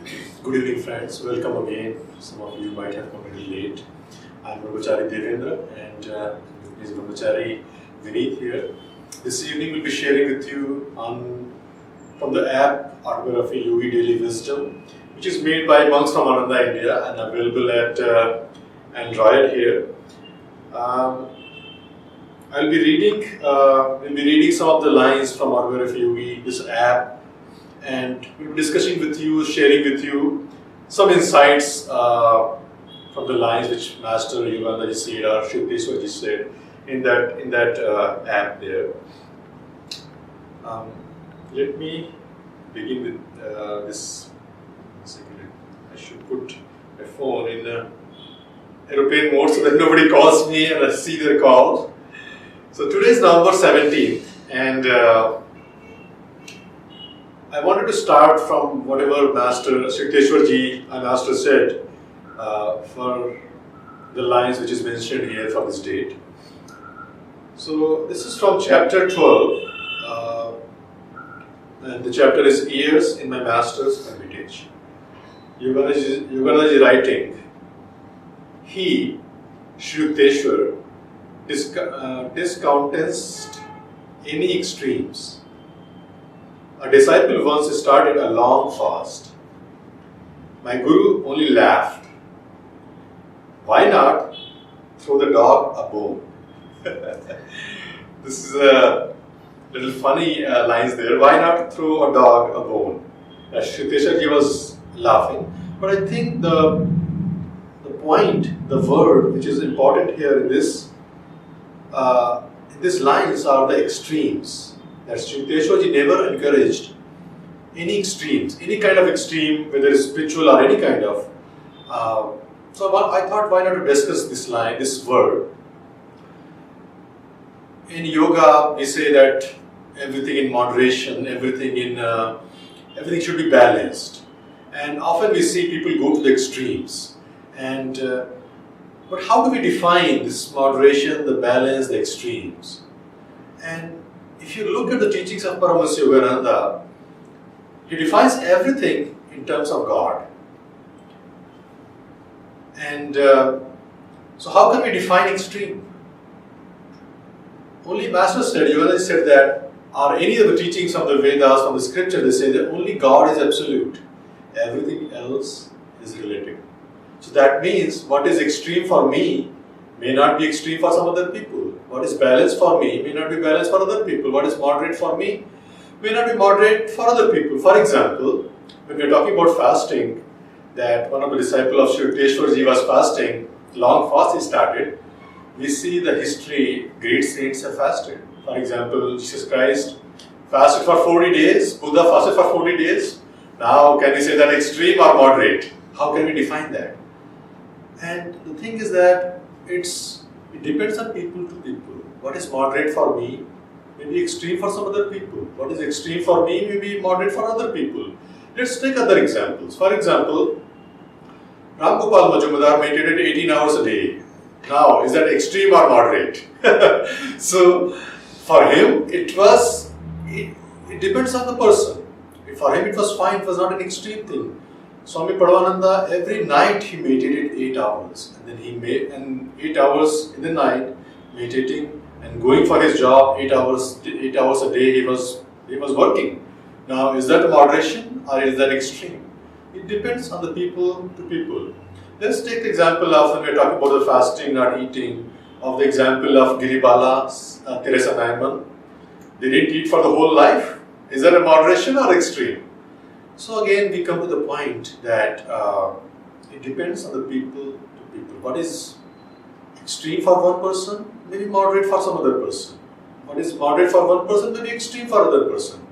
Good evening, friends. Welcome again. Some of you might have come a little late. I'm Brahmachari Devendra and is Brahmachari Vineet here. This evening we'll be sharing with you from the app Autobiography Yogi Daily Wisdom, which is made by monks from Ananda, India, and available at Android here. We'll be reading some of the lines from Autobiography Yogi, this app, and we'll be discussing with you, sharing with you some insights from the lines which Master Ananda said or Shuddheswarji said in that app there. Let me begin with this. I should put my phone in aeroplane mode so that nobody calls me and I see their calls. So today is November 17th, and I wanted to start from whatever Master Shuddheswarji and Master said for the lines which is mentioned here for this date. So this is from chapter 12, and the chapter is Years in My Master's Hermitage. Yogananda is writing, he, Shuddheswar, discountenanced any extremes. A disciple once started a long fast. My guru only laughed. Why not throw the dog a bone? This is a little funny lines there. Why not throw a dog a bone? Shuddheswarji was laughing. But I think the point, the word which is important here in these lines are the extremes. That Shuddheswarji never encouraged any extremes, any kind of extreme, whether it's spiritual or any kind of. So I thought, why not to discuss this line, this word. In yoga, we say that everything in moderation, everything should be balanced, and often we see people go to the extremes. And but how do we define this moderation, the balance, the extremes? And if you look at the teachings of Paramahansa Yogananda, he defines everything in terms of God. And so how can we define extreme? Only Master said, Yogananda said that, or any of the teachings of the Vedas, from the scripture, they say that only God is absolute. Everything else is relative. So that means what is extreme for me may not be extreme for some other people. What is balanced for me may not be balanced for other people. What is moderate for me may not be moderate for other people. For example, when we are talking about fasting, that one of the disciples of Shuddheswarji was fasting, long fast he started, we see the history, great saints have fasted. For example, Jesus Christ fasted for 40 days, Buddha fasted for 40 days. Now, can we say that extreme or moderate? How can we define that? And the thing is that it depends on people to people. What is moderate for me may be extreme for some other people. What is extreme for me may be moderate for other people. Let's take other examples. For example, Ram Gopal Majumdar meditated 18 hours a day. Now, is that extreme or moderate? So, for him, it depends on the person. For him, it was fine. It was not an extreme thing. Swami Padmananda, every night he meditated 8 hours, and then he made 8 hours in the night meditating and going for his job. 8 hours a day he was working. Now, is that moderation or is that extreme? It depends on the people to people. Let's take the example of, when we are talking about the fasting, not eating, of the example of Giribala, Teresa Naiman. They didn't eat for the whole life. Is that a moderation or extreme? So again, we come to the point that it depends on the people to people. What is extreme for one person may be moderate for some other person. What is moderate for one person may be extreme for another person.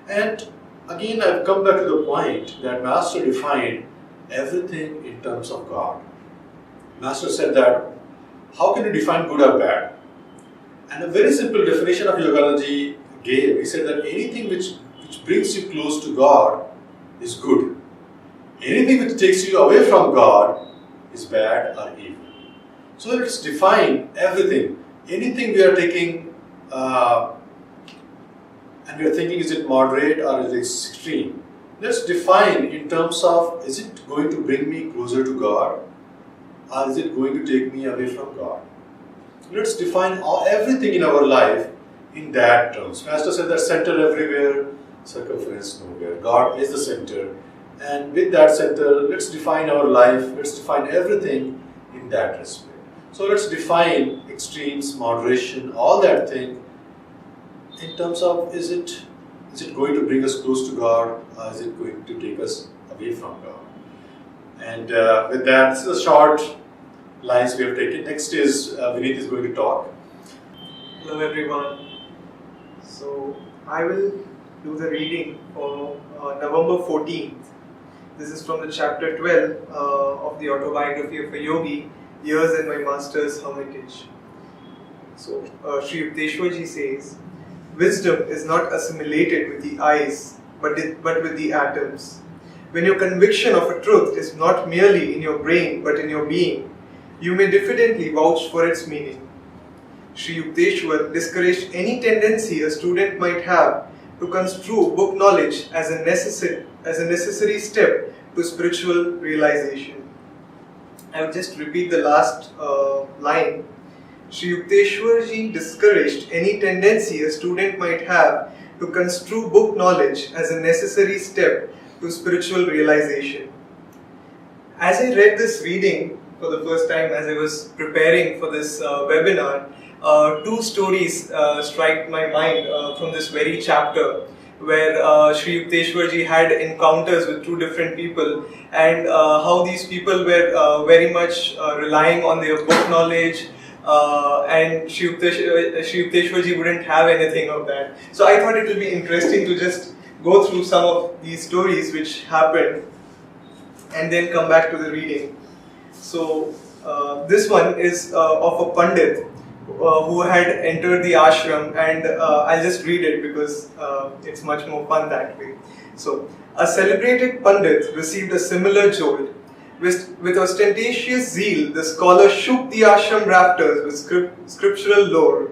And again, I've come back to the point that Master defined everything in terms of God. Master said that, how can you define good or bad? And a very simple definition of Yogananda gave. He said that anything which brings you close to God is good. Anything which takes you away from God is bad or evil. So let's define everything. Anything we are taking and we are thinking, is it moderate or is it extreme? let's define in terms of, is it going to bring me closer to God, or is it going to take me away from God? Let's define everything in our life in that terms. Master said that center everywhere, circumference nowhere. God is the center, and with that center, let's define our life, let's define everything in that respect. So let's define extremes, moderation, all that thing in terms of, is it going to bring us close to God, or is it going to take us away from God? And with that, this is a short lines we have taken. Next is Vineet is going to talk. Hello everyone. So I will do the reading for November 14th. This is from the chapter 12 of the Autobiography of a Yogi, Years in My Master's Hermitage. So Sri Yukteswarji says, wisdom is not assimilated with the eyes, but with the atoms. When your conviction of a truth is not merely in your brain, but in your being, you may diffidently vouch for its meaning. Sri Yukteswar discouraged any tendency a student might have to construe book knowledge as a necessary step to spiritual realization. I will just repeat the last line. Sri Yukteswarji discouraged any tendency a student might have to construe book knowledge as a necessary step to spiritual realization. As I read this reading for the first time, as I was preparing for this webinar, two stories strike my mind from this very chapter, where Sri Yukteswarji had encounters with two different people, and how these people were very much relying on their book knowledge, and Sri Yukteswarji wouldn't have anything of that. So I thought it will be interesting to just go through some of these stories which happened and then come back to the reading. So this one is of a Pandit who had entered the ashram, and I'll just read it because it's much more fun that way. So, a celebrated Pandit received a similar jolt. With ostentatious zeal, the scholar shook the ashram rafters with scriptural lore.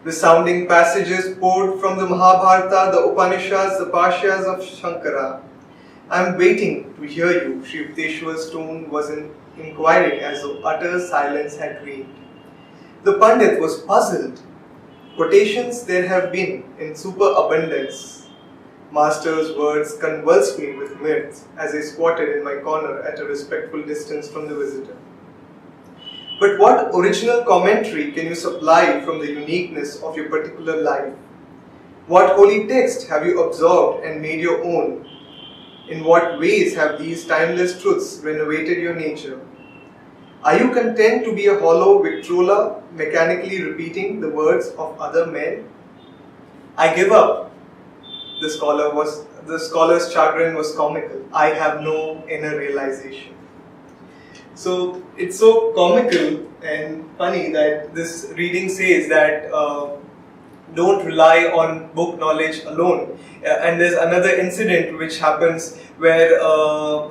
The sounding passages poured from the Mahabharata, the Upanishads, the Pashyas of Shankara. I am waiting to hear you, Sri Yukteswar's tone was inquiring as though utter silence had reigned. The Pandit was puzzled. Quotations there have been in superabundance. Master's words convulsed me with mirth as I squatted in my corner at a respectful distance from the visitor. But what original commentary can you supply from the uniqueness of your particular life? What holy text have you absorbed and made your own? In what ways have these timeless truths renovated your nature? Are you content to be a hollow Victrola, mechanically repeating the words of other men? I give up. The scholar's chagrin was comical. I have no inner realization. So it's so comical and funny that this reading says that don't rely on book knowledge alone. And there's another incident which happens where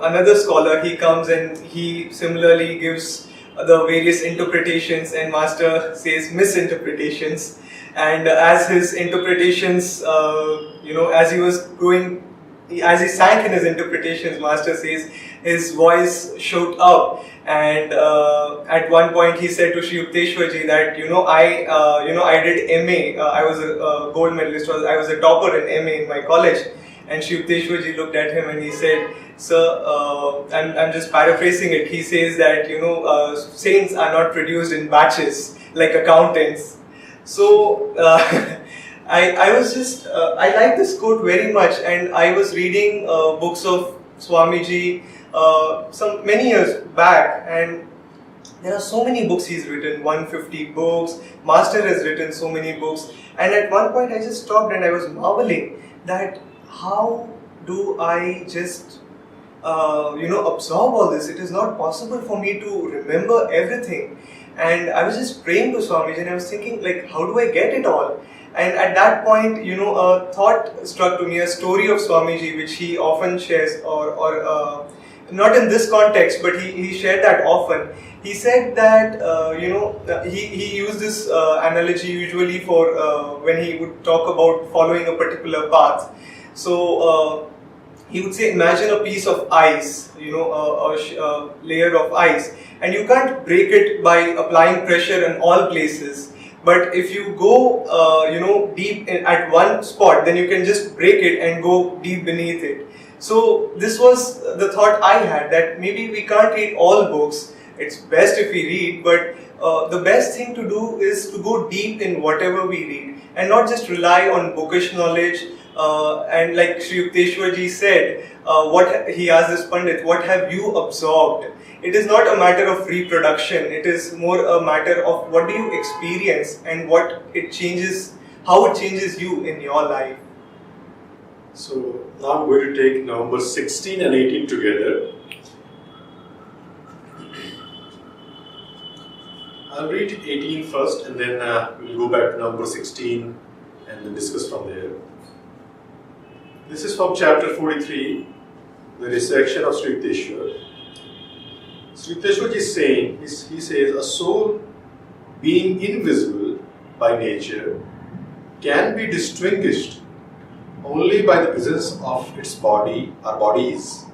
another scholar, he comes and he similarly gives the various interpretations, and Master says misinterpretations. And as his interpretations, as he sank in his interpretations, Master says his voice shot up, and at one point he said to Sri Yukteswarji that I did MA, I was a gold medalist, I was a topper in MA in my college. And Sri Yukteswarji looked at him and he said, "Sir, I'm just paraphrasing it. He says that saints are not produced in batches like accountants." So I like this quote very much, and I was reading books of Swamiji many years back, and there are so many books he's written, 150 books. Master has written so many books, and at one point I just stopped and I was marveling that how do I just absorb all this? It is not possible for me to remember everything. And I was just praying to Swamiji and I was thinking, like, how do I get it all? And at that point, a thought struck to me, a story of Swamiji which he often shares, or not in this context, but he shared that often. He said that, he used this analogy usually for when he would talk about following a particular path. So, he would say, imagine a piece of ice, a layer of ice, and you can't break it by applying pressure in all places. But if you go, deep at one spot, then you can just break it and go deep beneath it. So this was the thought I had, that maybe we can't read all books. It's best if we read, but the best thing to do is to go deep in whatever we read and not just rely on bookish knowledge. And like Sri Yukteswarji said, what he asked this Pandit, what have you absorbed? It is not a matter of reproduction. It is more a matter of what do you experience and what it changes, how it changes you in your life. So now I'm going to take November 16 and 18 together. I'll read 18 first, and then we'll go back to number 16 and then discuss from there. This is from chapter 43, the resurrection of Sri Yukteswar. Sri Yukteswarji is saying, he says, a soul being invisible by nature can be distinguished only by the presence of its body or bodies.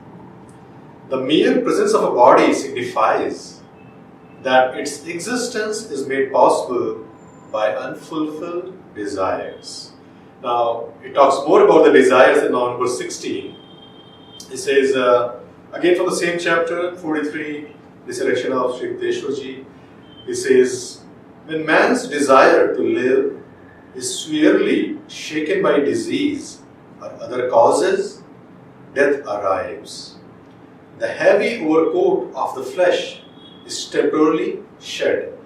The mere presence of a body signifies that its existence is made possible by unfulfilled desires. Now, it talks more about the desires in number 16. It says, again from the same chapter, 43, Resurrection of Sri Yukteswarji, it says, when man's desire to live is severely shaken by disease or other causes, death arrives. The heavy overcoat of the flesh is temporarily shed.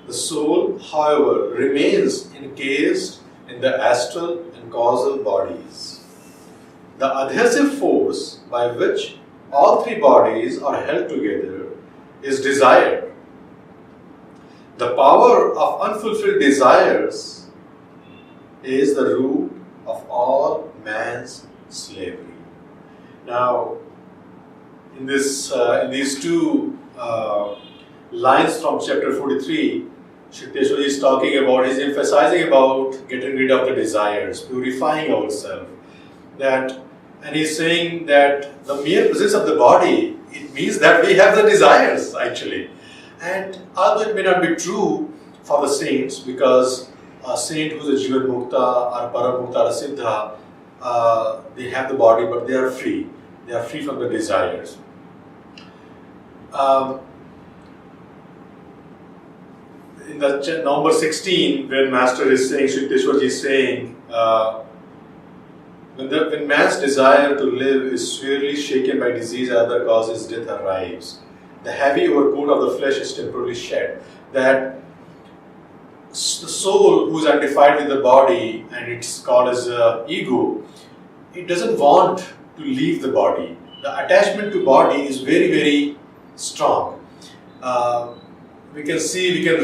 The soul, however, remains encased in the astral and causal bodies. The adhesive force by which all three bodies are held together is desire. The power of unfulfilled desires is the root of all man's slavery. Now, in these two lines from chapter 43, Sri Yukteswarji is talking about, he's emphasizing about getting rid of the desires, purifying ourselves. And he's saying that the mere presence of the body, it means that we have the desires actually. And although it may not be true for the saints, because a saint who's a Jivan Mukta or Param Mukta or Siddha, they have the body but they are free. They are free from the desires. In the number 16, when Master is saying, Sri Yukteswarji is saying, when man's desire to live is severely shaken by disease and other causes, death arrives. The heavy overcoat of the flesh is temporarily shed. That the soul who is identified with the body, and it's called as ego, it doesn't want to leave the body. The attachment to body is very, very strong. We can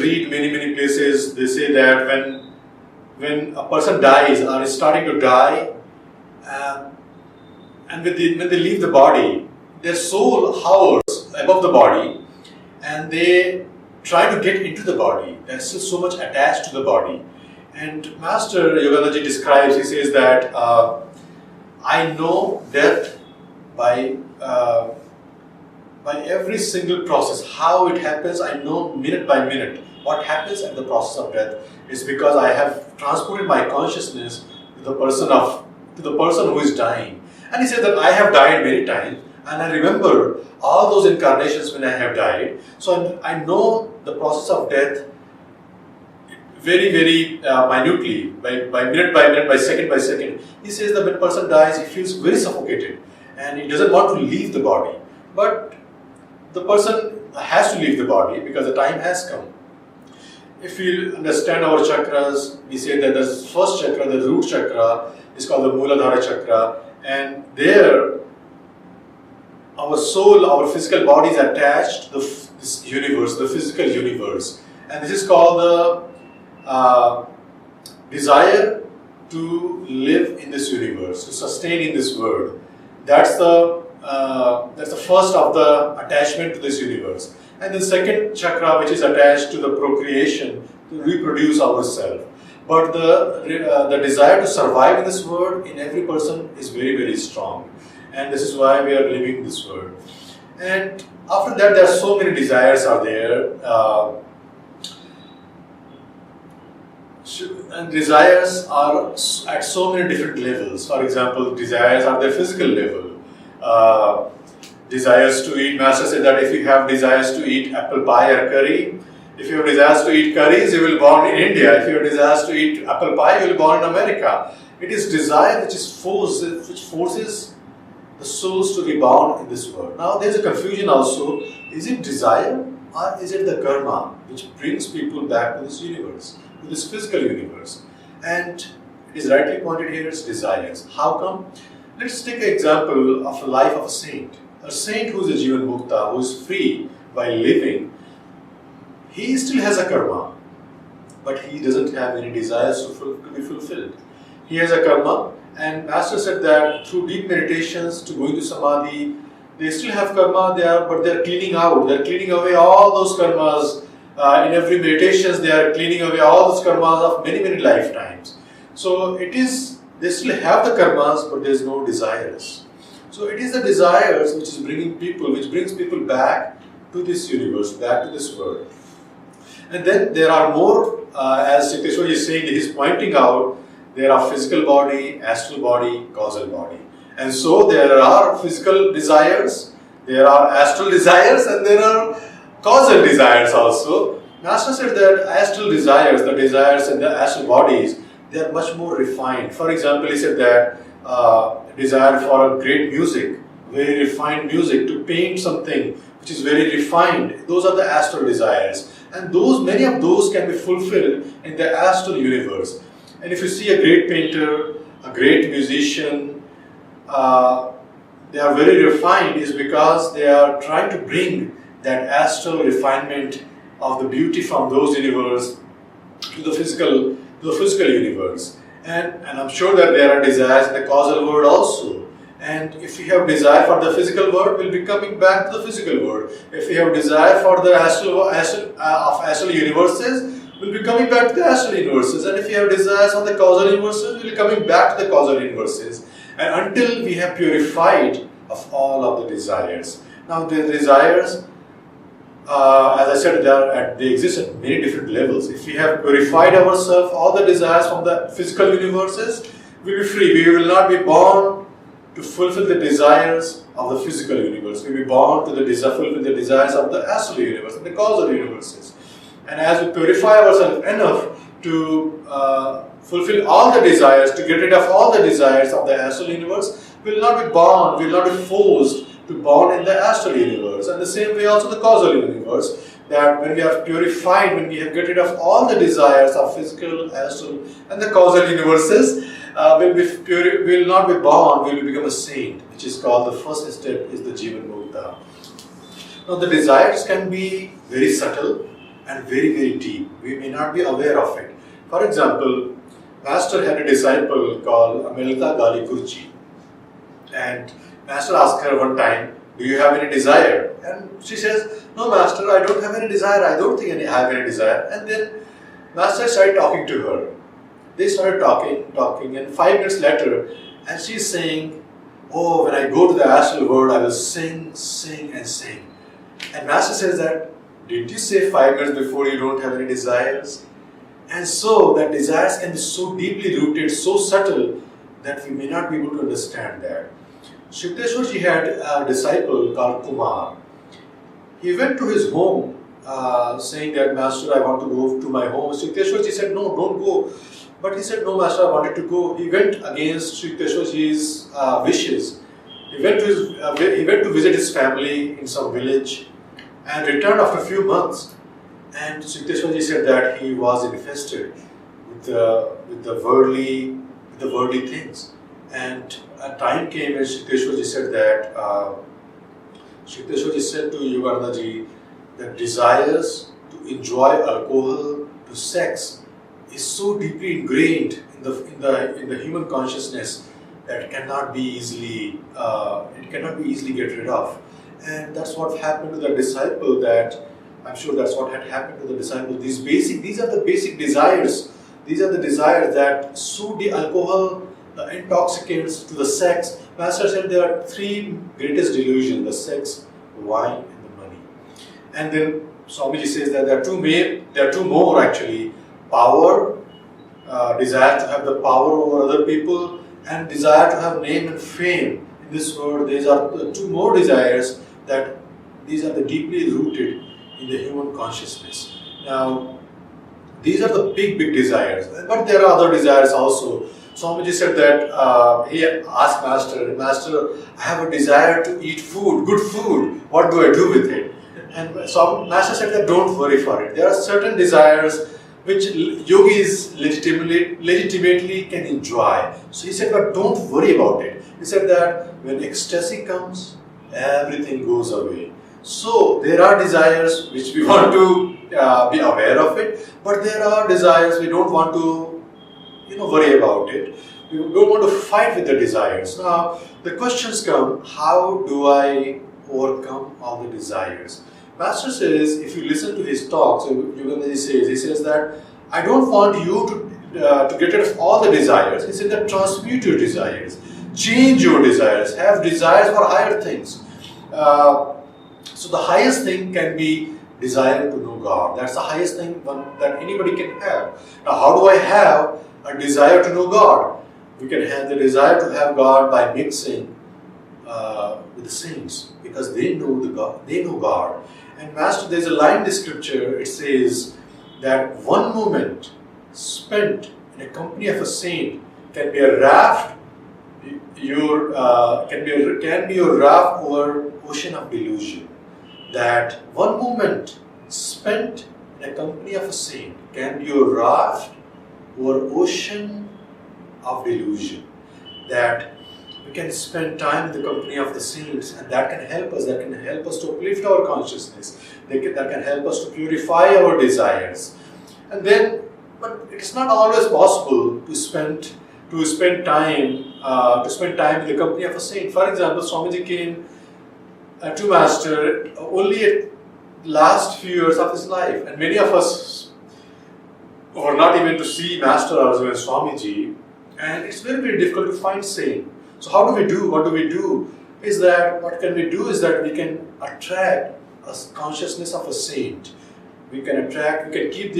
read many places. They say that when a person dies or is starting to die, and when they leave the body, their soul hovers above the body, and they try to get into the body. They're still so much attached to the body. And Master Yoganandaji describes, he says that I know death by every single process, how it happens. I know minute by minute what happens at the process of death. Is because I have transported my consciousness to the person who is dying. And he said that I have died many times, and I remember all those incarnations when I have died. So I know the process of death very, very minutely, by minute, by second. He says that when a person dies, he feels very suffocated and he doesn't want to leave the body. But the person has to leave the body because the time has come. If we understand our chakras, we say that the first chakra, the root chakra, is called the Mooladhara chakra, and there our soul, our physical body is attached to this universe, the physical universe, and this is called the desire to live in this universe, to sustain in this world. That's the first of the attachment to this universe. And the second chakra, which is attached to the procreation, to reproduce ourselves. But the desire to survive in this world in every person is very, very strong. And this is why we are living this world. And after that, there are so many desires are there. And desires are at so many different levels. For example, desires are the physical level. Desires to eat, Master said that if you have desires to eat apple pie or curry, if you have desires to eat curries, you will be born in India. If you have desires to eat apple pie, you will be born in America. It is desire which forces the souls to be bound in this world. Now there is a confusion also. Is it desire or is it the karma which brings people back to this universe, to this physical universe? And it is rightly pointed here as desires. How come? Let's take an example of a life of a saint. A saint who is a Jivan Mukta, who is free while living, he still has a karma, but he doesn't have any desires to be fulfilled. He has a karma, and Master said that through deep meditations to going to Samadhi, they still have karma there, but they are cleaning out. They are cleaning away all those karmas. In every meditations, they are cleaning away all those karmas of many, many lifetimes. So it is, they still have the karmas, but there is no desires. So it is the desires which is bringing people, which brings people back to this universe, back to this world. And then there are more, as Chitteshwar is saying, he is pointing out, there are physical body, astral body, causal body. And so there are physical desires, there are astral desires, and there are causal desires also. Master said that astral desires, the desires in the astral bodies, they are much more refined. For example, he said that desire for a great music, very refined music, to paint something which is very refined, those are the astral desires. And many of those can be fulfilled in the astral universe. And if you see a great painter, a great musician, they are very refined is because they are trying to bring that astral refinement of the beauty from those universe to the physical universe. And I'm sure that there are desires in the causal world also. And if we have desire for the physical world, we'll be coming back to the physical world. If we have desire for the astral universes, we'll be coming back to the astral universes. And if we have desires on the causal universes, we'll be coming back to the causal universes. And until we have purified of all of the desires. Now the desires, as I said, they exist at many different levels. If we have purified ourselves, all the desires from the physical universes, we'll be free. We will not be born to fulfill the desires of the physical universe. We'll be born to fulfill the desires of the astral universe and the causal universes. And as we purify ourselves enough to fulfill all the desires, to get rid of all the desires of the astral universe, we will not be born, we will not be forced to born in the astral universe. And the same way also the causal universe, that when we have purified, when we have get rid of all the desires of physical, astral and the causal universes, we will not be born, we will become a saint, which is called the first step is the Jivan Mukta. Now the desires can be very subtle and very, very deep. We may not be aware of it. For example, Master had a disciple called Amelita Gali Kurchi. And Master asked her one time, do you have any desire? And she says, no Master, I don't have any desire. I don't think I have any desire. And then Master started talking to her. They started talking, and 5 minutes later, and she's saying, oh, when I go to the astral world, I will sing, sing and sing. And Master says that, did you say 5 minutes before you don't have any desires? And so that desires can be so deeply rooted, so subtle, that we may not be able to understand that. Shivdeshwarji had a disciple called Kumar. He went to his home saying that, Master, I want to go to my home. Shivdeshwarji said, no, don't go. But he said, no Master, I wanted to go. He went against Shivdeshwarji's wishes. He went to visit his family in some village and returned after a few months. And Shivdeshwarji said that he was infested with the worldly things. And a time came when Shivdeshwarji said that, Shivdeshwarji said to Yoganandaji that desires to enjoy alcohol, to sex, is so deeply ingrained in the human consciousness that it cannot be easily get rid of. And that's what happened to the disciple. That I'm sure that's what had happened to the disciple. These are the basic desires These are the desires that suit the alcohol, the intoxicants, to the sex. Master said there are three greatest delusions: the sex, wine, and the money. And then Swamiji says that there are two more actually: power, desire to have the power over other people, and desire to have name and fame in this world. These are the two more desires that these are the deeply rooted in the human consciousness. Now, these are the big desires, but there are other desires also. Swamiji said that he asked Master, I have a desire to eat food, good food. What do I do with it? And so Master said that don't worry for it. There are certain desires which yogis legitimately can enjoy. So he said, but don't worry about it. He said that when ecstasy comes, everything goes away. So there are desires which we want to be aware of it, but there are desires we don't want to worry about it. We don't want to fight with the desires. Now the questions come, how do I overcome all the desires? Master says, if you listen to his talks, he says that I don't want you to get rid of all the desires. He said that transmute your desires, change your desires, have desires for higher things. So the highest thing can be desire to know God. That's the highest thing that anybody can have. Now, how do I have a desire to know God? We can have the desire to have God by mixing with the saints, because they know God. And Master, there's a line in the scripture. It says that one moment spent in the company of a saint can be a raft. Can be your raft over ocean of delusion. That one moment spent in the company of a saint can be your raft over ocean of delusion. That we can spend time in the company of the saints, and that can help us. That can help us to uplift our consciousness. That can help us to purify our desires. And then, but it's not always possible to spend time in the company of a saint. For example, Swamiji came to Master only at last few years of his life, and many of us were not even to see Master or Swamiji, and it's very, very difficult to find saint. So how do we do? What do we do? What can we do is that we can attract a consciousness of a saint. We can keep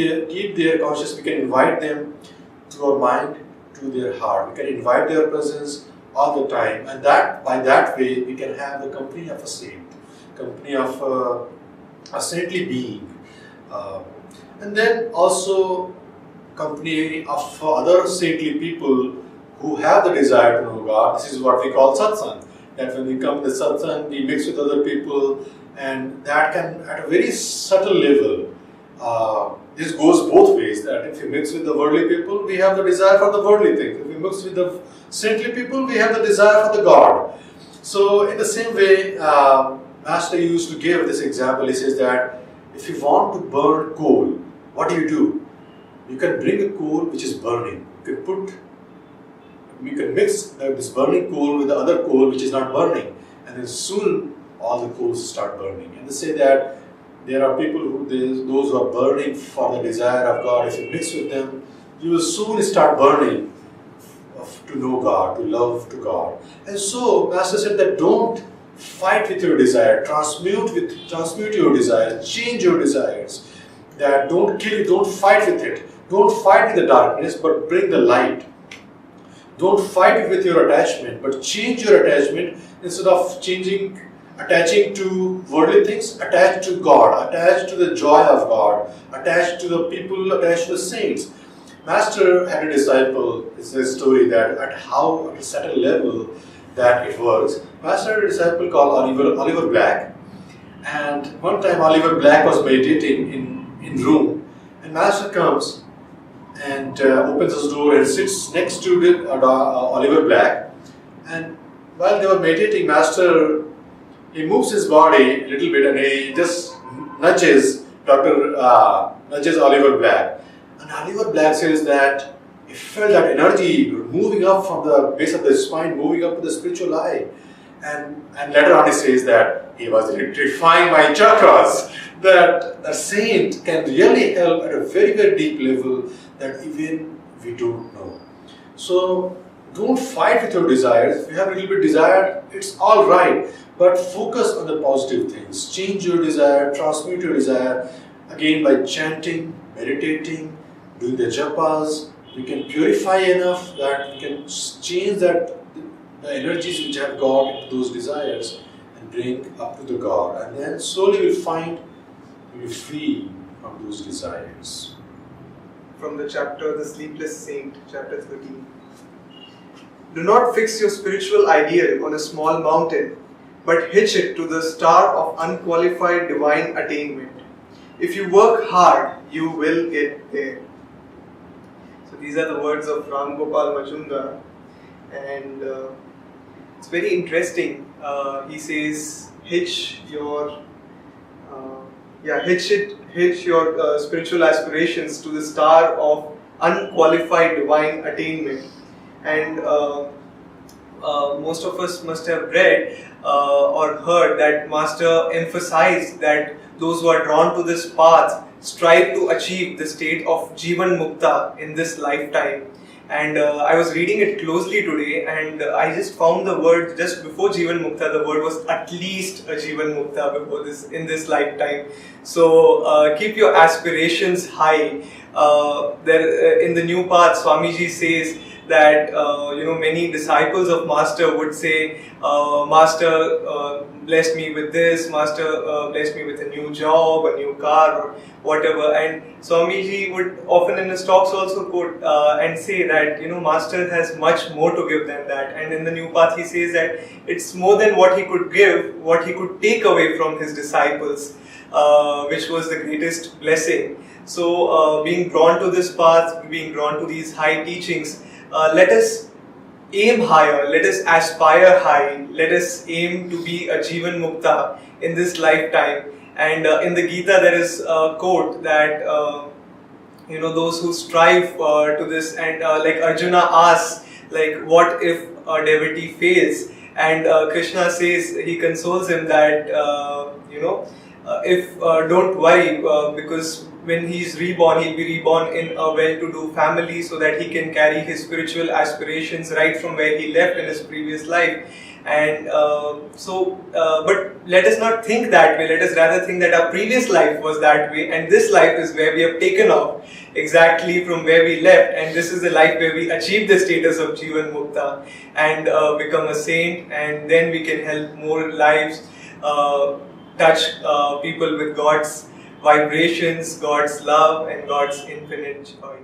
their consciousness, we can invite them to our mind, to their heart. We can invite their presence all the time, and by that way we can have the company of a saint, company of a saintly being, and then also company of other saintly people who have the desire to know God. This is what we call satsang. That when we come to satsang, we mix with other people, and that can, at a very subtle level, this goes both ways. That if we mix with the worldly people, we have the desire for the worldly things. If we mix with the saintly people, we have the desire for the God. So in the same way, Master used to give this example. He says that if you want to burn coal, what do? You can bring a coal which is burning. You can mix this burning coal with the other coal which is not burning, and then soon all the coals start burning. And they say that there are people those who are burning for the desire of God. If you mix with them, you will soon start burning to know God, to love to God. And so Master said that don't fight with your desire, transmute your desires, change your desires. That don't kill it, don't fight with it. Don't fight with the darkness, but bring the light. Don't fight with your attachment, but change your attachment. Instead of attaching to worldly things, attach to God, attach to the joy of God, attach to the people, attach to the saints. Master had a disciple. It's a story that at a subtle level that it works. Master had a disciple called Oliver Black, and one time Oliver Black was meditating in room, and Master comes and opens his door and sits next to Oliver Black. And while they were meditating, Master, he moves his body a little bit and he just nudges Oliver Black. And Oliver Black says that he felt that energy moving up from the base of the spine, moving up to the spiritual eye. And later on he says that he was electrifying my chakras. That a saint can really help at a very, very deep level. that even we don't know. So don't fight with your desires. If you have a little bit desire, it's all right. But focus on the positive things. Change your desire, transmute your desire. Again, by chanting, meditating, doing the japas, we can purify enough that we can change that the energies which have got into those desires and bring up to the God. And then slowly we'll find we'll be free from those desires. From the chapter The Sleepless Saint, chapter 13. Do not fix your spiritual ideal on a small mountain, but hitch it to the star of unqualified divine attainment. If you work hard, you will get there. So these are the words of Ram Gopal Majumdar, and it's very interesting. He says, hitch your spiritual aspirations to the star of unqualified divine attainment. And most of us must have read or heard that Master emphasized that those who are drawn to this path strive to achieve the state of Jivan Mukta in this lifetime. And I was reading it closely today, and I just found the word just before Jivan Mukta. The word was at least a Jivan Mukta before this in this lifetime. So keep your aspirations high. There in the new path, Swamiji says that many disciples of Master would say, Master blessed me with this, Master blessed me with a new job, a new car, or whatever. And Swamiji would often in his talks also quote and say that Master has much more to give than that. And in the new path he says that it's more than what he could give, what he could take away from his disciples, which was the greatest blessing. So being drawn to this path, being drawn to these high teachings, let us aim higher, let us aspire high, let us aim to be a Jivan Mukta in this lifetime. And in the Gita there is a quote that those who strive to this, and like Arjuna asks, like, what if a devotee fails? And Krishna says, he consoles him that if don't worry, because when he's reborn, he'll be reborn in a well-to-do family so that he can carry his spiritual aspirations right from where he left in his previous life. And but let us not think that way. Let us rather think that our previous life was that way, and this life is where we have taken off exactly from where we left, and this is the life where we achieve the status of Jivan Mukta and become a saint, and then we can help more lives, touch people with God's vibrations, God's love, and God's infinite joy.